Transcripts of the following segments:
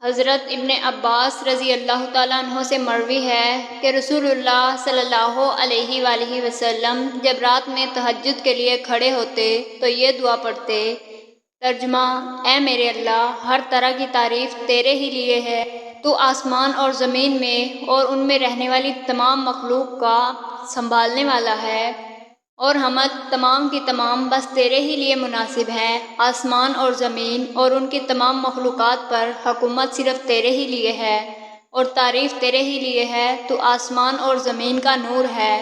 حضرت ابن عباس رضی اللہ تعالیٰ عنہ سے مروی ہے کہ رسول اللہ صلی اللہ علیہ وآلہ وسلم جب رات میں تہجد کے لیے کھڑے ہوتے تو یہ دعا پڑھتے۔ ترجمہ: اے میرے اللہ، ہر طرح کی تعریف تیرے ہی لیے ہے۔ تو آسمان اور زمین میں اور ان میں رہنے والی تمام مخلوق کا سنبھالنے والا ہے، اور حمد تمام کی تمام بس تیرے ہی لیے مناسب ہے۔ آسمان اور زمین اور ان کی تمام مخلوقات پر حکومت صرف تیرے ہی لیے ہے، اور تعریف تیرے ہی لیے ہے۔ تو آسمان اور زمین کا نور ہے،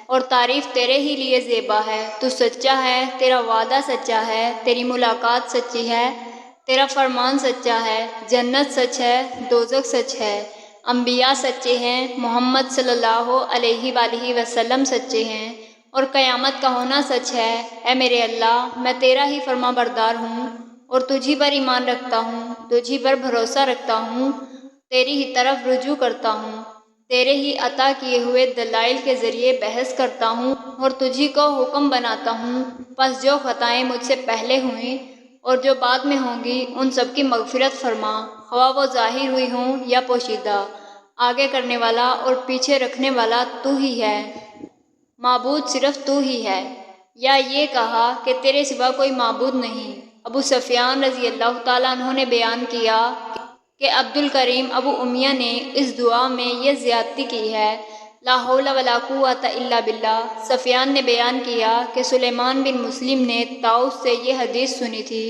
اور تعریف تیرے ہی لیے زیبا ہے۔ تو سچا ہے، تیرا وعدہ سچا ہے، تیری ملاقات سچی ہے، تیرا فرمان سچا ہے، جنت سچ ہے، دوزخ سچ ہے، انبیاء سچے ہیں، محمد صلی اللہ علیہ وآلہ وسلم سچے ہیں، اور قیامت کا ہونا سچ ہے۔ اے میرے اللہ، میں تیرا ہی فرما بردار ہوں، اور تجھی پر ایمان رکھتا ہوں، تجھی پر بھروسہ رکھتا ہوں، تیری ہی طرف رجوع کرتا ہوں، تیرے ہی عطا کیے ہوئے دلائل کے ذریعے بحث کرتا ہوں، اور تجھی کو حکم بناتا ہوں۔ پس جو خطائیں مجھ سے پہلے ہوئیں اور جو بعد میں ہوں گی، ان سب کی مغفرت فرما، خواہ وہ ظاہر ہوئی ہوں یا پوشیدہ۔ آگے کرنے والا اور پیچھے رکھنے والا تو ہی ہے، معبود صرف تو ہی ہے۔ یا یہ کہا کہ تیرے سوا کوئی معبود نہیں۔ ابو سفیان رضی اللہ تعالیٰ عنہ نے بیان کیا کہ عبد الکریم ابو امیہ نے اس دعا میں یہ زیادتی کی ہے: لا حول ولا قوۃ الا باللہ۔ سفیان نے بیان کیا کہ سلیمان بن مسلم نے طاؤس سے یہ حدیث سنی تھی۔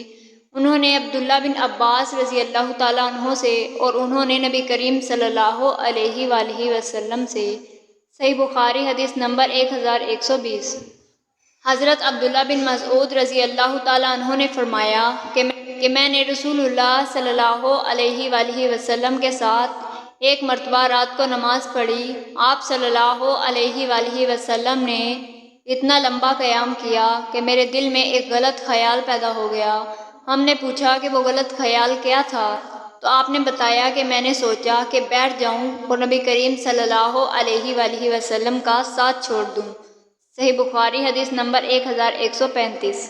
انہوں نے عبداللہ بن عباس رضی اللہ تعالیٰ عنہ سے، اور انہوں نے نبی کریم صلی اللہ علیہ وآلہ وسلم سے۔ صحیح بخاری حدیث نمبر 1120۔ حضرت عبداللہ بن مسعود رضی اللہ تعالیٰ عنہ نے فرمایا کہ میں نے رسول اللہ صلی اللہ علیہ وآلہ وسلم کے ساتھ ایک مرتبہ رات کو نماز پڑھی۔ آپ صلی اللہ علیہ وآلہ وسلم نے اتنا لمبا قیام کیا کہ میرے دل میں ایک غلط خیال پیدا ہو گیا۔ ہم نے پوچھا کہ وہ غلط خیال کیا تھا؟ تو آپ نے بتایا کہ میں نے سوچا کہ بیٹھ جاؤں اور نبی کریم صلی اللہ علیہ وآلہ وسلم کا ساتھ چھوڑ دوں۔ صحیح بخاری حدیث نمبر 1135۔